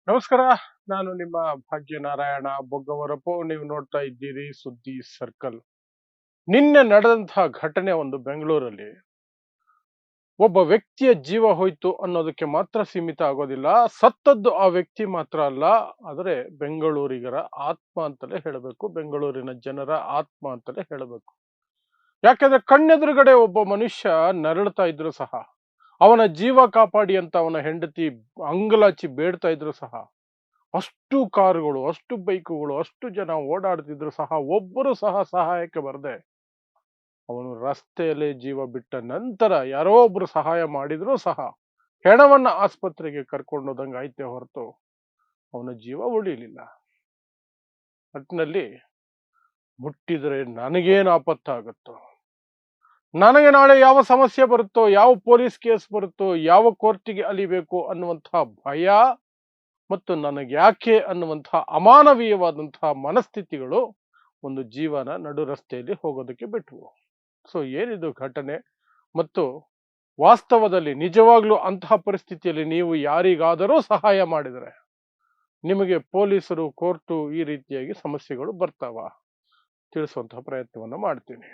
ನಮಸ್ಕಾರ. ನಾನು ನಿಮ್ಮ ಭಾಗ್ಯನಾರಾಯಣ ಬೊಗ್ಗವರಪು. ನೀವು ನೋಡ್ತಾ ಇದ್ದೀರಿ ಸುದ್ದಿ ಸರ್ಕಲ್. ನಿನ್ನೆ ನಡೆದಂತಹ ಘಟನೆ ಒಂದು ಬೆಂಗಳೂರಲ್ಲಿ ಒಬ್ಬ ವ್ಯಕ್ತಿಯ ಜೀವ ಹೋಯ್ತು ಅನ್ನೋದಕ್ಕೆ ಮಾತ್ರ ಸೀಮಿತ ಆಗೋದಿಲ್ಲ. ಸತ್ತದ್ದು ಆ ವ್ಯಕ್ತಿ ಮಾತ್ರ ಅಲ್ಲ, ಆದರೆ ಬೆಂಗಳೂರಿಗರ ಆತ್ಮ ಅಂತಲೇ ಹೇಳಬೇಕು, ಬೆಂಗಳೂರಿನ ಜನರ ಆತ್ಮ ಅಂತಲೇ ಹೇಳಬೇಕು. ಯಾಕಂದ್ರೆ ಕಣ್ಣೆದುರುಗಡೆ ಒಬ್ಬ ಮನುಷ್ಯ ನರಳ್ತಾ ಇದ್ರು ಸಹ, ಅವನ ಜೀವ ಕಾಪಾಡಿ ಅಂತ ಅವನ ಹೆಂಡತಿ ಅಂಗಲಾಚಿ ಬೇಡ್ತಾ ಇದ್ರು ಸಹ, ಅಷ್ಟು ಕಾರುಗಳು, ಅಷ್ಟು ಬೈಕುಗಳು, ಅಷ್ಟು ಜನ ಓಡಾಡ್ತಿದ್ರು ಸಹ ಒಬ್ಬರು ಸಹ ಸಹಾಯಕ್ಕೆ ಬರದೆ ಅವನು ರಸ್ತೆಯಲ್ಲೇ ಜೀವ ಬಿಟ್ಟ ನಂತರ ಯಾರೋ ಒಬ್ರು ಸಹಾಯ ಮಾಡಿದ್ರು ಸಹ ಹೆಣವನ್ನ ಆಸ್ಪತ್ರೆಗೆ ಕರ್ಕೊಂಡೋದಂಗೆ ಆಯ್ತೆ ಹೊರತು ಅವನ ಜೀವ ಉಳಿಲಿಲ್ಲ. ಒಟ್ಟಿನಲ್ಲಿ ಮುಟ್ಟಿದ್ರೆ ನನಗೇನು ಆಪತ್ತಾಗುತ್ತೋ, ನನಗೆ ನಾಳೆ ಯಾವ ಸಮಸ್ಯೆ ಬರುತ್ತೋ, ಯಾವ ಪೊಲೀಸ್ ಕೇಸ್ ಬರುತ್ತೋ, ಯಾವ ಕೋರ್ಟಿಗೆ ಅಲಿಬೇಕು ಅನ್ನುವಂತಹ ಭಯ ಮತ್ತು ನನಗೆ ಯಾಕೆ ಅನ್ನುವಂತಹ ಅಮಾನವೀಯವಾದಂತಹ ಮನಸ್ಥಿತಿಗಳು ಒಂದು ಜೀವನ ನಡು ರಸ್ತೆಯಲ್ಲಿ ಹೋಗೋದಕ್ಕೆ ಬಿಟ್ವು. ಸೊ ಏನಿದು ಘಟನೆ, ಮತ್ತು ವಾಸ್ತವದಲ್ಲಿ ನಿಜವಾಗ್ಲೂ ಅಂತಹ ಪರಿಸ್ಥಿತಿಯಲ್ಲಿ ನೀವು ಯಾರಿಗಾದರೂ ಸಹಾಯ ಮಾಡಿದರೆ ನಿಮಗೆ ಪೊಲೀಸರು, ಕೋರ್ಟು ಈ ರೀತಿಯಾಗಿ ಸಮಸ್ಯೆಗಳು ಬರ್ತಾವ ತಿಳಿಸುವಂತಹ ಪ್ರಯತ್ನವನ್ನು ಮಾಡ್ತೀನಿ.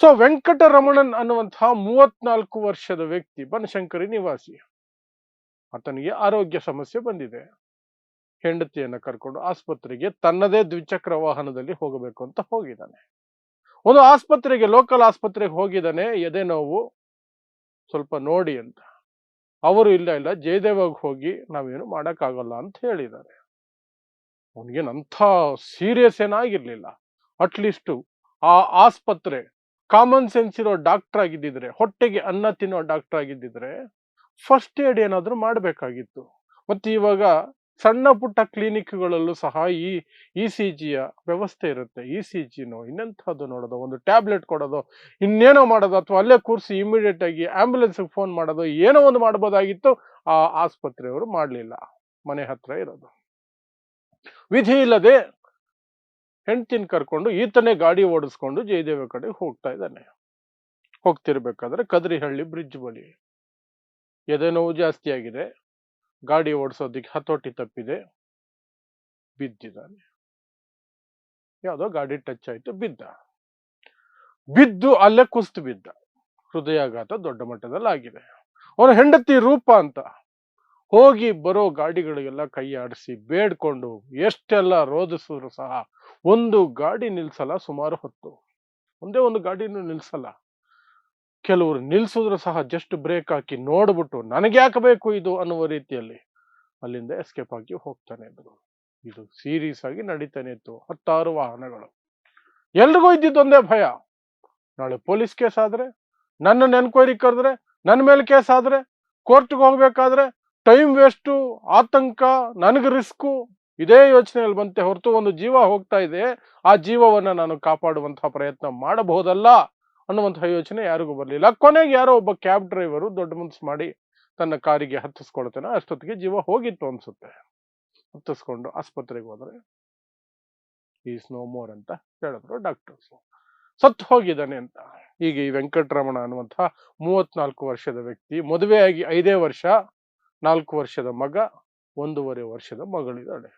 ಸೊ ವೆಂಕಟರಮಣನ್ ಅನ್ನುವಂತಹ 34 ವರ್ಷದ ವ್ಯಕ್ತಿ, ಬನಶಂಕರಿ ನಿವಾಸಿ. ಆತನಿಗೆ ಆರೋಗ್ಯ ಸಮಸ್ಯೆ ಬಂದಿದೆ. ಹೆಂಡತಿಯನ್ನ ಕರ್ಕೊಂಡು ಆಸ್ಪತ್ರೆಗೆ ತನ್ನದೇ ದ್ವಿಚಕ್ರ ವಾಹನದಲ್ಲಿ ಹೋಗಬೇಕು ಅಂತ ಹೋಗಿದ್ದಾನೆ. ಒಂದು ಆಸ್ಪತ್ರೆಗೆ, ಲೋಕಲ್ ಆಸ್ಪತ್ರೆಗೆ ಹೋಗಿದ್ದಾನೆ. ಎದೆ ನೋವು ಸ್ವಲ್ಪ ನೋಡಿ ಅಂತ. ಅವರು ಇಲ್ಲ ಜಯದೇವಾಗ ಹೋಗಿ ನಾವೇನು ಮಾಡಕ್ಕಾಗಲ್ಲ ಅಂತ ಹೇಳಿದ್ದಾರೆ. ಅವನಿಗೇನಂಥ ಸೀರಿಯಸ್ ಏನಾಗಿರ್ಲಿಲ್ಲ. ಅಟ್ಲೀಸ್ಟ್ ಆ ಆಸ್ಪತ್ರೆ ಕಾಮನ್ ಸೆನ್ಸ್ ಇರೋ ಡಾಕ್ಟರ್ ಆಗಿದ್ದಿದ್ರೆ, ಹೊಟ್ಟೆಗೆ ಅನ್ನ ತಿನ್ನೋ ಡಾಕ್ಟರ್ ಆಗಿದ್ದಿದ್ರೆ ಫಸ್ಟ್ ಏಡ್ ಏನಾದ್ರೂ ಮಾಡಬೇಕಾಗಿತ್ತು. ಮತ್ತೆ ಇವಾಗ ಸಣ್ಣ ಪುಟ್ಟ ಕ್ಲಿನಿಕ್ಗಳಲ್ಲೂ ಸಹ ಈ ಇ.ಸಿ.ಜಿಯ ವ್ಯವಸ್ಥೆ ಇರುತ್ತೆ. ಇ.ಸಿ.ಜಿನೋ ಇನ್ನೆಂಥದ್ದು ನೋಡೋದು, ಒಂದು ಟ್ಯಾಬ್ಲೆಟ್ ಕೊಡೋದು, ಇನ್ನೇನೋ ಮಾಡೋದು, ಅಥವಾ ಅಲ್ಲೇ ಕೂರಿಸಿ ಇಮಿಡಿಯೇಟ್ ಆಗಿ ಆಂಬ್ಯುಲೆನ್ಸ್ಗೆ ಫೋನ್ ಮಾಡೋದು, ಏನೋ ಒಂದು ಮಾಡ್ಬೋದಾಗಿತ್ತು. ಆ ಆಸ್ಪತ್ರೆಯವರು ಮಾಡಲಿಲ್ಲ. ಮನೆ ಹತ್ರ ಇರೋದು. ವಿಧಿ ಇಲ್ಲದೆ ಹೆಂಡ್ತಿನ ಕರ್ಕೊಂಡು ಈತನೇ ಗಾಡಿ ಓಡಿಸ್ಕೊಂಡು ಜಯದೇವ ಕಡೆ ಹೋಗ್ತಾ ಇದ್ದಾನೆ. ಹೋಗ್ತಿರ್ಬೇಕಾದ್ರೆ ಕದ್ರಿಹಳ್ಳಿ ಬ್ರಿಡ್ಜ್ ಬಳಿ ಎದೆ ನೋವು ಜಾಸ್ತಿ ಆಗಿದೆ, ಗಾಡಿ ಓಡಿಸೋದಿಕ್ಕೆ ಹತೋಟಿ ತಪ್ಪಿದೆ, ಬಿದ್ದಿದ್ದಾನೆ. ಯಾವುದೋ ಗಾಡಿ ಟಚ್ ಆಯ್ತು, ಬಿದ್ದು ಅಲ್ಲೇ ಕುಸ್ತು ಬಿದ್ದ. ಹೃದಯಾಘಾತ ದೊಡ್ಡ ಮಟ್ಟದಲ್ಲಿ ಆಗಿದೆ. ಅವನ ಹೆಂಡತಿ ರೂಪ ಅಂತ ಹೋಗಿ ಬರೋ ಗಾಡಿಗಳಿಗೆಲ್ಲ ಕೈ ಆಡಿಸಿ ಬೇಡ್ಕೊಂಡು ಎಷ್ಟೆಲ್ಲ ರೋಧಿಸಿದ್ರು ಸಹ ಒಂದು ಗಾಡಿ ನಿಲ್ಸಲ್ಲ. ಸುಮಾರು ಹೊತ್ತು ಒಂದೇ ಒಂದು ಗಾಡಿನೂ ನಿಲ್ಸಲ್ಲ. ಕೆಲವರು ನಿಲ್ಸಿದ್ರು ಸಹ ಜಸ್ಟ್ ಬ್ರೇಕ್ ಹಾಕಿ ನೋಡ್ಬಿಟ್ಟು ನನಗೆ ಯಾಕೆ ಬೇಕು ಇದು ಅನ್ನುವ ರೀತಿಯಲ್ಲಿ ಅಲ್ಲಿಂದ ಎಸ್ಕೇಪ್ ಆಗಿ ಹೋಗ್ತಾನೆ ಇದ್ರು. ಇದು ಸೀರಿಯಸ್ ಆಗಿ ನಡೀತಾನೆ ಇತ್ತು. 10 ವಾಹನಗಳು. ಎಲ್ರಿಗೂ ಇದ್ದಿದ್ದೊಂದೇ ಭಯ, ನಾಳೆ ಪೊಲೀಸ್ ಕೇಸ್ ಆದ್ರೆ, ನನ್ನನ್ನು ಎನ್ಕ್ವೈರಿ ಕರೆದ್ರೆ, ನನ್ನ ಮೇಲೆ ಕೇಸ್ ಆದ್ರೆ, ಕೋರ್ಟ್ಗೆ ಹೋಗ್ಬೇಕಾದ್ರೆ ಟೈಮ್ ವೇಸ್ಟು, ಆತಂಕ, ನನಗೆ ರಿಸ್ಕು, ಇದೇ ಯೋಚನೆಯಲ್ಲಿ ಬಂತೆ ಹೊರತು ಒಂದು ಜೀವ ಹೋಗ್ತಾ ಇದೆ, ಆ ಜೀವವನ್ನ ನಾನು ಕಾಪಾಡುವಂತಹ ಪ್ರಯತ್ನ ಮಾಡಬಹುದಲ್ಲ ಅನ್ನುವಂತಹ ಯೋಚನೆ ಯಾರಿಗೂ ಬರಲಿಲ್ಲ. ಕೊನೆಗೆ ಯಾರೋ ಒಬ್ಬ ಕ್ಯಾಬ್ ಡ್ರೈವರು ದೊಡ್ಡ ಮನಸ್ಸು ಮಾಡಿ ತನ್ನ ಕಾರಿಗೆ ಹತ್ತಿಸ್ಕೊಳ್ತಾನೆ. ಅಷ್ಟೊತ್ತಿಗೆ ಜೀವ ಹೋಗಿತ್ತು ಅನ್ಸುತ್ತೆ. ಹತ್ತಿಸ್ಕೊಂಡು ಆಸ್ಪತ್ರೆಗೆ ಹೋದ್ರೆ ಈಸ್ ನೋ ಮೋರ್ ಅಂತ ಹೇಳಿದ್ರು ಡಾಕ್ಟರ್ಸ್. ಸತ್ತು ಹೋಗಿದ್ದಾನೆ ಅಂತ. ಈಗ ಈ ವೆಂಕಟರಮಣ ಅನ್ನುವಂತಹ 34 ವರ್ಷದ ವ್ಯಕ್ತಿ, ಮದುವೆಯಾಗಿ 5 ವರ್ಷ, 4 ವರ್ಷದ ಮಗ, 1.5 ವರ್ಷದ ಮಗಳಿದ್ದಾಳೆ.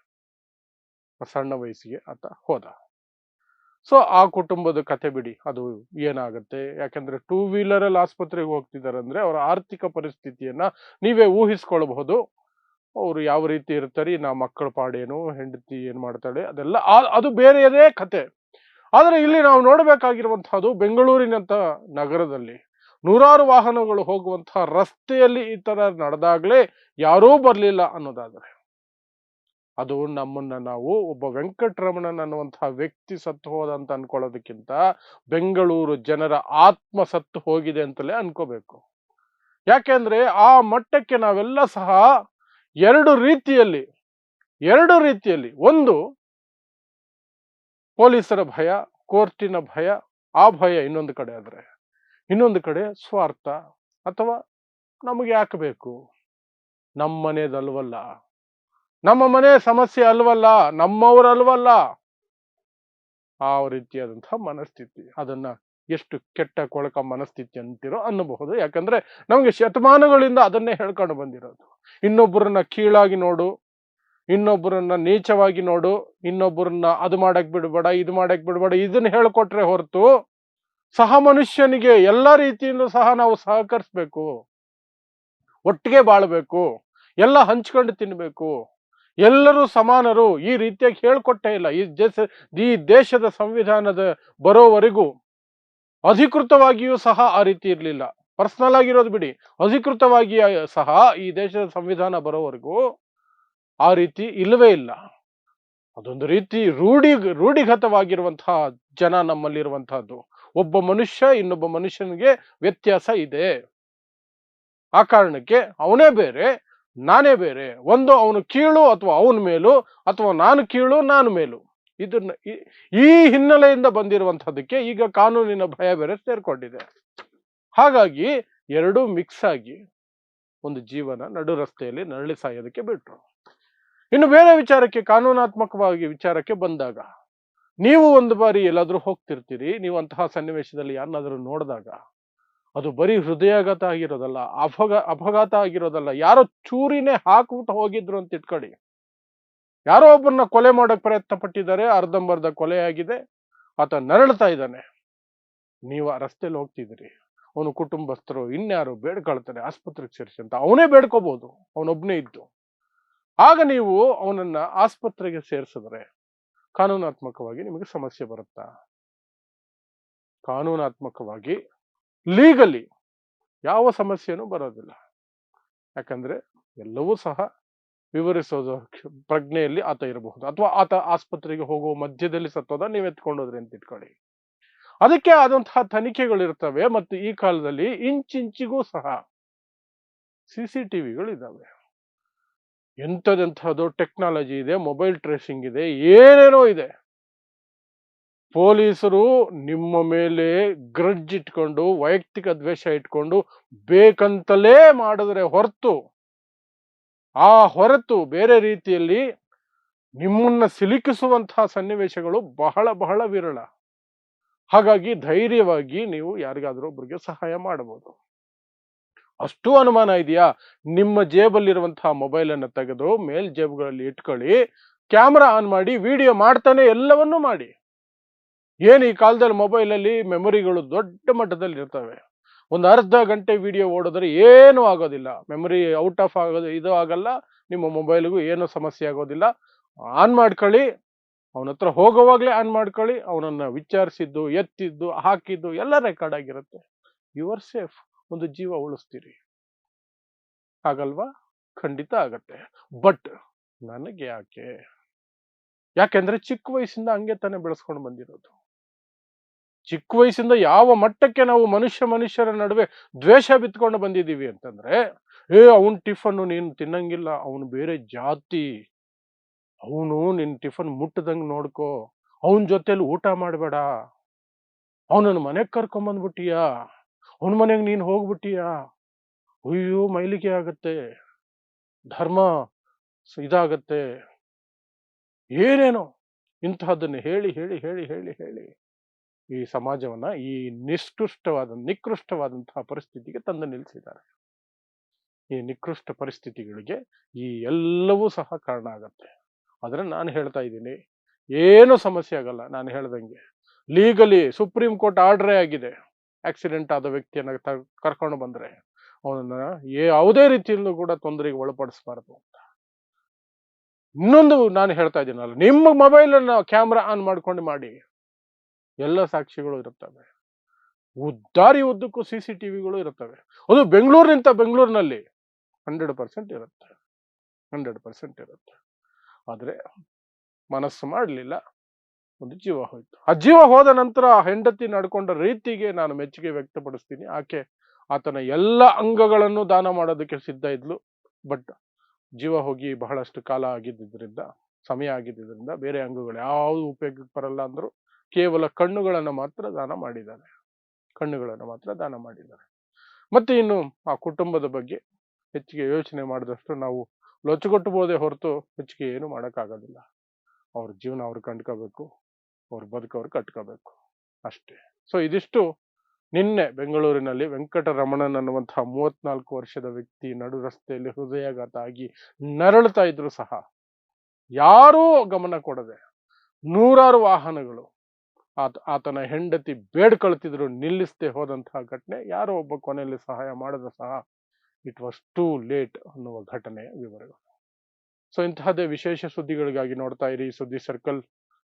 ಸಣ್ಣ ವಯಸ್ಸಿಗೆ ಆತ ಹೋದ. ಸೊ ಆ ಕುಟುಂಬದ ಕತೆ ಬಿಡಿ, ಅದು ಏನಾಗುತ್ತೆ. ಯಾಕಂದ್ರೆ 2 ವೀಲರ್ ಆಸ್ಪತ್ರೆಗೆ ಹೋಗ್ತಿದ್ದಾರೆ ಅಂದ್ರೆ ಅವರ ಆರ್ಥಿಕ ಪರಿಸ್ಥಿತಿಯನ್ನ ನೀವೇ ಊಹಿಸ್ಕೊಳ್ಬಹುದು. ಅವರು ಯಾವ ರೀತಿ ಇರ್ತಾರೆ, ನಾ ಮಕ್ಕಳ ಪಾಡೇನು, ಹೆಂಡತಿ ಏನ್ ಮಾಡ್ತಾಳೆ, ಅದೆಲ್ಲ ಅದು ಬೇರೆಯದೇ ಕತೆ. ಆದ್ರೆ ಇಲ್ಲಿ ನಾವು ನೋಡಬೇಕಾಗಿರುವಂತಹದ್ದು, ಬೆಂಗಳೂರಿನಂತ ನಗರದಲ್ಲಿ ನೂರಾರು ವಾಹನಗಳು ಹೋಗುವಂತಹ ರಸ್ತೆಯಲ್ಲಿ ಈ ತರ ನಡೆದಾಗ್ಲೇ ಯಾರೂ ಬರ್ಲಿಲ್ಲ ಅನ್ನೋದಾದ್ರೆ, ಅದು ನಮ್ಮನ್ನ ನಾವು ಒಬ್ಬ ವೆಂಕಟರಮಣನ್ ಅನ್ನುವಂತಹ ವ್ಯಕ್ತಿ ಸತ್ತು ಹೋದ ಅಂತ ಅನ್ಕೊಳ್ಳೋದಕ್ಕಿಂತ ಬೆಂಗಳೂರು ಜನರ ಆತ್ಮ ಸತ್ತು ಹೋಗಿದೆ ಅಂತಲೇ ಅನ್ಕೋಬೇಕು. ಯಾಕೆಂದ್ರೆ ಆ ಮಟ್ಟಕ್ಕೆ ನಾವೆಲ್ಲ ಸಹ ಎರಡು ರೀತಿಯಲ್ಲಿ ಒಂದು ಪೊಲೀಸರ ಭಯ, ಕೋರ್ಟಿನ ಭಯ, ಆ ಭಯ ಇನ್ನೊಂದು ಕಡೆ ಆದ್ರೆ, ಇನ್ನೊಂದು ಕಡೆ ಸ್ವಾರ್ಥ, ಅಥವಾ ನಮಗೆ ಯಾಕೆ ಬೇಕು, ನಮ್ಮ ಮನೆಯದಲ್ವಲ್ಲ, ನಮ್ಮ ಮನೆ ಸಮಸ್ಯೆ ಅಲ್ವಲ್ಲ, ನಮ್ಮವರಲ್ವಲ್ಲ, ಆ ರೀತಿಯಾದಂತಹ ಮನಸ್ಥಿತಿ. ಅದನ್ನ ಎಷ್ಟು ಕೆಟ್ಟ ಕೊಳಕ ಮನಸ್ಥಿತಿ ಅಂತಿರೋ ಅನ್ನಬಹುದು. ಯಾಕಂದ್ರೆ ನಮಗೆ ಶತಮಾನಗಳಿಂದ ಅದನ್ನೇ ಹೇಳ್ಕೊಂಡು ಬಂದಿರೋದು. ಇನ್ನೊಬ್ಬರನ್ನ ಕೀಳಾಗಿ ನೋಡು, ಇನ್ನೊಬ್ಬರನ್ನ ನೀಚವಾಗಿ ನೋಡು, ಇನ್ನೊಬ್ಬರನ್ನ ಅದು ಮಾಡಕ್ ಬಿಡಬೇಡ, ಇದು ಮಾಡಕ್ ಬಿಡಬೇಡ, ಇದನ್ನ ಹೇಳ್ಕೊಟ್ರೆ ಹೊರತು ಸಹ ಮನುಷ್ಯನಿಗೆ ಎಲ್ಲ ರೀತಿಯಿಂದಲೂ ಸಹ ನಾವು ಸಹಕರಿಸ್ಬೇಕು, ಒಟ್ಟಿಗೆ ಬಾಳ್ಬೇಕು, ಎಲ್ಲ ಹಂಚ್ಕೊಂಡು ತಿನ್ಬೇಕು, ಎಲ್ಲರೂ ಸಮಾನರು, ಈ ರೀತಿಯಾಗಿ ಹೇಳ್ಕೊಟ್ಟೇ ಇಲ್ಲ. ಈ ದೇಶದ ಸಂವಿಧಾನದ ಬರೋವರೆಗೂ ಅಧಿಕೃತವಾಗಿಯೂ ಸಹ ಆ ರೀತಿ ಇರಲಿಲ್ಲ. ಪರ್ಸನಲ್ ಆಗಿರೋದು ಬಿಡಿ, ಅಧಿಕೃತವಾಗಿ ಸಹ ಈ ದೇಶದ ಸಂವಿಧಾನ ಬರೋವರೆಗೂ ಆ ರೀತಿ ಇಲ್ಲವೇ ಇಲ್ಲ. ಅದೊಂದು ರೀತಿ ರೂಢಿಗತವಾಗಿರುವಂತಹ ಜನ ನಮ್ಮಲ್ಲಿರುವಂತಹದ್ದು. ಒಬ್ಬ ಮನುಷ್ಯ ಇನ್ನೊಬ್ಬ ಮನುಷ್ಯನಿಗೆ ವ್ಯತ್ಯಾಸ ಇದೆ. ಆ ಕಾರಣಕ್ಕೆ ಅವನೇ ಬೇರೆ, ನಾನೇ ಬೇರೆ. ಒಂದು ಅವನು ಕೀಳು ಅಥವಾ ಅವನ ಮೇಲು, ಅಥವಾ ನಾನು ಕೀಳು ನಾನು ಮೇಲು. ಇದನ್ನ ಈ ಹಿನ್ನೆಲೆಯಿಂದ ಬಂದಿರುವಂತಹದಕ್ಕೆ ಈಗ ಕಾನೂನಿನ ಭಯ ಬೇರೆ ಸೇರ್ಕೊಂಡಿದೆ. ಹಾಗಾಗಿ ಎರಡೂ ಮಿಕ್ಸ್ ಆಗಿ ಒಂದು ಜೀವನ ನಡು ರಸ್ತೆಯಲ್ಲಿ ನರಳಿ ಸಾಯೋದಕ್ಕೆ ಬಿಟ್ರು. ಇನ್ನು ಬೇರೆ ವಿಚಾರಕ್ಕೆ, ಕಾನೂನಾತ್ಮಕವಾಗಿ ವಿಚಾರಕ್ಕೆ ಬಂದಾಗ, ನೀವು ಒಂದು ಬಾರಿ ಎಲ್ಲಾದ್ರೂ ಹೋಗ್ತಿರ್ತೀರಿ, ನೀವು ಅಂತಹ ಸನ್ನಿವೇಶದಲ್ಲಿ ಯಾರನ್ನಾದ್ರೂ ನೋಡಿದಾಗ ಅದು ಬರೀ ಹೃದಯಾಘಾತ ಆಗಿರೋದಲ್ಲ, ಅಪಘಾತ ಆಗಿರೋದಲ್ಲ, ಯಾರೋ ಚೂರಿನೇ ಹಾಕ್ಬಿಟ್ಟು ಹೋಗಿದ್ರು ಅಂತ ಇಟ್ಕೊಳ್ಳಿ, ಯಾರೋ ಒಬ್ಬರನ್ನ ಕೊಲೆ ಮಾಡಕ್ ಪ್ರಯತ್ನ ಪಟ್ಟಿದ್ದಾರೆ, ಅರ್ಧಂಬರ್ಧ ಕೊಲೆ ಆಗಿದೆ, ಆತ ನರಳ್ತಾ ಇದ್ದಾನೆ, ನೀವು ಆ ರಸ್ತೆಯಲ್ಲಿ ಹೋಗ್ತಿದ್ದೀರಿ, ಅವನು ಕುಟುಂಬಸ್ಥರು ಇನ್ಯಾರು ಬೇಡ್ಕೊಳ್ತಾರೆ ಆಸ್ಪತ್ರೆಗೆ ಸೇರಿಸಿ ಅಂತ, ಅವನೇ ಬೇಡ್ಕೋಬಹುದು, ಅವನೊಬ್ನೇ ಇದ್ದು. ಆಗ ನೀವು ಅವನನ್ನ ಆಸ್ಪತ್ರೆಗೆ ಸೇರಿಸಿದ್ರೆ ಕಾನೂನಾತ್ಮಕವಾಗಿ ನಿಮಗೆ ಸಮಸ್ಯೆ ಬರುತ್ತಾ? ಕಾನೂನಾತ್ಮಕವಾಗಿ, ಲೀಗಲಿ ಯಾವ ಸಮಸ್ಯೆನೂ ಬರೋದಿಲ್ಲ. ಯಾಕಂದ್ರೆ ಎಲ್ಲವೂ ಸಹ ವಿವರಿಸೋದು ಪ್ರಜ್ಞೆಯಲ್ಲಿ ಆತ ಇರಬಹುದು, ಅಥವಾ ಆತ ಆಸ್ಪತ್ರೆಗೆ ಹೋಗುವ ಮಧ್ಯದಲ್ಲಿ ಸತ್ತೋದ, ನೀವು ಎತ್ಕೊಂಡೋದ್ರಿ ಅಂತ ಇಟ್ಕೊಳ್ಳಿ. ಅದಕ್ಕೆ ಆದಂತಹ ತನಿಖೆಗಳಿರ್ತವೆ. ಮತ್ತು ಈ ಕಾಲದಲ್ಲಿ ಇಂಚಿಂಚಿಗೂ ಸಹ CCTVಗಳು ಇದ್ದಾವೆ. ಎಂಥದೆಂಥದ್ದು ಟೆಕ್ನಾಲಜಿ ಇದೆ, ಮೊಬೈಲ್ ಟ್ರೇಸಿಂಗ್ ಇದೆ, ಏನೇನೋ ಇದೆ. ಪೊಲೀಸರು ನಿಮ್ಮ ಮೇಲೆ ಗ್ರಡ್ಜ್ ಇಟ್ಕೊಂಡು, ವೈಯಕ್ತಿಕ ದ್ವೇಷ ಇಟ್ಕೊಂಡು ಬೇಕಂತಲೇ ಮಾಡಿದ್ರೆ ಹೊರತು ಬೇರೆ ರೀತಿಯಲ್ಲಿ ನಿಮ್ಮನ್ನ ಸಿಲುಕಿಸುವಂತಹ ಸನ್ನಿವೇಶಗಳು ಬಹಳ ಬಹಳ ವಿರಳ. ಹಾಗಾಗಿ ಧೈರ್ಯವಾಗಿ ನೀವು ಯಾರಿಗಾದ್ರೂ ಒಬ್ರಿಗೆ ಸಹಾಯ ಮಾಡಬಹುದು. ಅಷ್ಟು ಅನುಮಾನ ಇದೆಯಾ, ನಿಮ್ಮ ಜೇಬಲ್ಲಿರುವಂತಹ ಮೊಬೈಲ್ ಅನ್ನು ತೆಗೆದು ಮೇಲ್ ಜೇಬುಗಳಲ್ಲಿ ಇಟ್ಕೊಳ್ಳಿ, ಕ್ಯಾಮ್ರಾ ಆನ್ ಮಾಡಿ, ವಿಡಿಯೋ ಮಾಡ್ತಾನೆ ಎಲ್ಲವನ್ನೂ ಮಾಡಿ. ಏನು ಈ ಕಾಲದಲ್ಲಿ ಮೊಬೈಲಲ್ಲಿ ಮೆಮೊರಿಗಳು ದೊಡ್ಡ ಮಟ್ಟದಲ್ಲಿ ಇರ್ತವೆ. ಒಂದು ಅರ್ಧ ಗಂಟೆ ವಿಡಿಯೋ ಓಡಿದ್ರೆ ಏನೂ ಆಗೋದಿಲ್ಲ, ಮೆಮೊರಿ ಔಟ್ ಆಫ್ ಆಗೋದು ಇದು ಆಗಲ್ಲ, ನಿಮ್ಮ ಮೊಬೈಲ್ಗೂ ಏನೂ ಸಮಸ್ಯೆ ಆಗೋದಿಲ್ಲ. ಆನ್ ಮಾಡ್ಕೊಳ್ಳಿ, ಅವನ ಹತ್ರ ಹೋಗೋವಾಗ್ಲೇ ಆನ್ ಮಾಡ್ಕೊಳ್ಳಿ, ಅವನನ್ನ ವಿಚಾರಿಸಿದ್ದು, ಎತ್ತಿದ್ದು, ಹಾಕಿದ್ದು ಎಲ್ಲ ರೆಕಾರ್ಡ್ ಆಗಿರುತ್ತೆ. ಯು ಆರ್ ಸೇಫ್, ಒಂದು ಜೀವ ಉಳಿಸ್ತೀರಿ. ಹಾಗಲ್ವಾ? ಖಂಡಿತ ಆಗತ್ತೆ. ಬಟ್ ನನಗೆ ಯಾಕೆಂದ್ರೆ ಚಿಕ್ಕ ವಯಸ್ಸಿಂದ ಹಂಗೆ ತಾನೇ ಬೆಳೆಸ್ಕೊಂಡು ಬಂದಿರೋದು. ಚಿಕ್ಕ ವಯಸ್ಸಿಂದ ಯಾವ ಮಟ್ಟಕ್ಕೆ ನಾವು ಮನುಷ್ಯರ ನಡುವೆ ದ್ವೇಷ ಬಿತ್ಕೊಂಡು ಬಂದಿದ್ದೀವಿ ಅಂತಂದ್ರೆ, ಅವನ್ ಟಿಫನ್ ನೀನು ತಿನ್ನಂಗಿಲ್ಲ, ಅವನು ಬೇರೆ ಜಾತಿ, ಅವನು ನಿನ್ ಟಿಫನ್ ಮುಟ್ಟದಂಗ್ ನೋಡ್ಕೋ, ಅವನ ಜೊತೆಲಿ ಊಟ ಮಾಡಬೇಡ, ಅವನನ್ನ ಮನೆಗ್ ಕರ್ಕೊಂಬಂದ್ಬಿಟ್ಟಿಯ, ಅವನ ಮನೆಗೆ ನೀನ್ ಹೋಗ್ಬಿಟ್ಟಿಯ, ಅಯ್ಯೋ ಮೈಲಿಗೆ ಆಗತ್ತೆ, ಧರ್ಮ ಇದಾಗತ್ತೆ, ಏನೇನೋ ಇಂತಹದ್ದನ್ನು ಹೇಳಿ ಹೇಳಿ ಹೇಳಿ ಹೇಳಿ ಹೇಳಿ ಈ ಸಮಾಜವನ್ನ ಈ ನಿಕೃಷ್ಟವಾದಂತಹ ಪರಿಸ್ಥಿತಿಗೆ ತಂದು ನಿಲ್ಲಿಸಿದ್ದಾರೆ. ಈ ನಿಕೃಷ್ಟ ಪರಿಸ್ಥಿತಿಗಳಿಗೆ ಈ ಎಲ್ಲವೂ ಸಹ ಕಾರಣ ಆಗತ್ತೆ. ಆದ್ರೆ ನಾನು ಹೇಳ್ತಾ ಇದ್ದೀನಿ, ಏನು ಸಮಸ್ಯೆ ಆಗಲ್ಲ. ನಾನು ಹೇಳ್ದಂಗೆ ಲೀಗಲಿ ಸುಪ್ರೀಂ ಕೋರ್ಟ್ ಆರ್ಡರೇ ಆಗಿದೆ, ಆಕ್ಸಿಡೆಂಟ್ ಆದ ವ್ಯಕ್ತಿಯನ್ನ ಕರ್ಕೊಂಡು ಬಂದ್ರೆ ಅವನನ್ನ ಯಾವುದೇ ರೀತಿಯಲ್ಲೂ ಕೂಡ ತೊಂದರೆಗೆ ಒಳಪಡಿಸಬಾರದು ಅಂತ. ಇನ್ನೊಂದು ನಾನು ಹೇಳ್ತಾ ಇದ್ದೀನಲ್ಲ, ನಿಮ್ಮ ಮೊಬೈಲ್ ಅನ್ನ ಕ್ಯಾಮ್ರಾ ಆನ್ ಮಾಡ್ಕೊಂಡು ಮಾಡಿ, ಎಲ್ಲ ಸಾಕ್ಷಿಗಳು ಇರುತ್ತವೆ, ಉದ್ದಕ್ಕೂ CCTVಗಳು ಇರುತ್ತವೆ. ಅದು ಬೆಂಗಳೂರಿನಲ್ಲಿ 100% ಇರುತ್ತೆ, 100% ಇರುತ್ತೆ. ಆದ್ರೆ ಮನಸ್ಸು ಮಾಡಲಿಲ್ಲ, ಒಂದು ಜೀವ ಹೋಯ್ತು. ಆ ಜೀವ ಹೋದ ನಂತರ ಹೆಂಡತಿ ನಡ್ಕೊಂಡ ರೀತಿಗೆ ನಾನು ಮೆಚ್ಚುಗೆ ವ್ಯಕ್ತಪಡಿಸ್ತೀನಿ. ಆತನ ಎಲ್ಲ ಅಂಗಗಳನ್ನು ದಾನ ಮಾಡೋದಕ್ಕೆ ಸಿದ್ಧ ಇದ್ಲು. ಬಟ್ ಜೀವ ಹೋಗಿ ಬಹಳಷ್ಟು ಕಾಲ ಆಗಿದ್ದರಿಂದ, ಸಮಯ ಆಗಿದ್ದರಿಂದ ಬೇರೆ ಅಂಗಗಳು ಯಾವುದು ಉಪಯೋಗಕ್ಕೆ ಬರಲ್ಲ ಅಂದ್ರು, ಕೇವಲ ಕಣ್ಣುಗಳನ್ನು ಮಾತ್ರ ದಾನ ಮಾಡಿದ್ದಾರೆ. ಮತ್ತೆ ಇನ್ನು ಆ ಕುಟುಂಬದ ಬಗ್ಗೆ ಹೆಚ್ಚಿಗೆ ಯೋಚನೆ ಮಾಡಿದಷ್ಟು ನಾವು ಲೊಚ್ಚಗೊಟ್ಟಬಹುದೇ ಹೊರತು ಹೆಚ್ಚಿಗೆ ಏನು ಮಾಡೋಕ್ಕಾಗೋದಿಲ್ಲ. ಅವ್ರ ಜೀವನ ಅವ್ರು ಕಂಡ್ಕೋಬೇಕು, ಅವ್ರ ಬದುಕವ್ರು ಕಟ್ಕೋಬೇಕು ಅಷ್ಟೇ. ಸೊ ಇದಿಷ್ಟು ನಿನ್ನೆ ಬೆಂಗಳೂರಿನಲ್ಲಿ ವೆಂಕಟರಮಣನ್ ಅನ್ನುವಂತಹ 34 ವರ್ಷದ ವ್ಯಕ್ತಿ ನಡು ರಸ್ತೆಯಲ್ಲಿ ಹೃದಯಾಘಾತ ಆಗಿ ನರಳುತ್ತಾ ಇದ್ರು ಸಹ ಯಾರೂ ಗಮನ ಕೊಡದೆ ನೂರಾರು ವಾಹನಗಳು ಆತನ ಹೆಂಡತಿ ಬೇಡ್ಕೊಳ್ತಿದ್ರು ನಿಲ್ಲಿಸದೆ ಹೋದಂತಹ ಘಟನೆ, ಯಾರೋ ಒಬ್ಬ ಕೊನೆಯಲ್ಲಿ ಸಹಾಯ ಮಾಡಿದ ಸಹ ಇಟ್ ವಾಸ್ ಟೂ ಲೇಟ್ ಅನ್ನುವ ಘಟನೆಯ ವಿವರಗಳು. ಸೊ ಇಂತಹದ್ದೇ ವಿಶೇಷ ಸುದ್ದಿಗಳಿಗಾಗಿ ನೋಡ್ತಾ ಇರಿ ಸುದ್ದಿ ಸರ್ಕಲ್.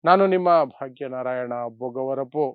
ನಾನು ನಿಮ್ಮ ಭಾಗ್ಯನಾರಾಯಣ ಬೊಗವರಪು.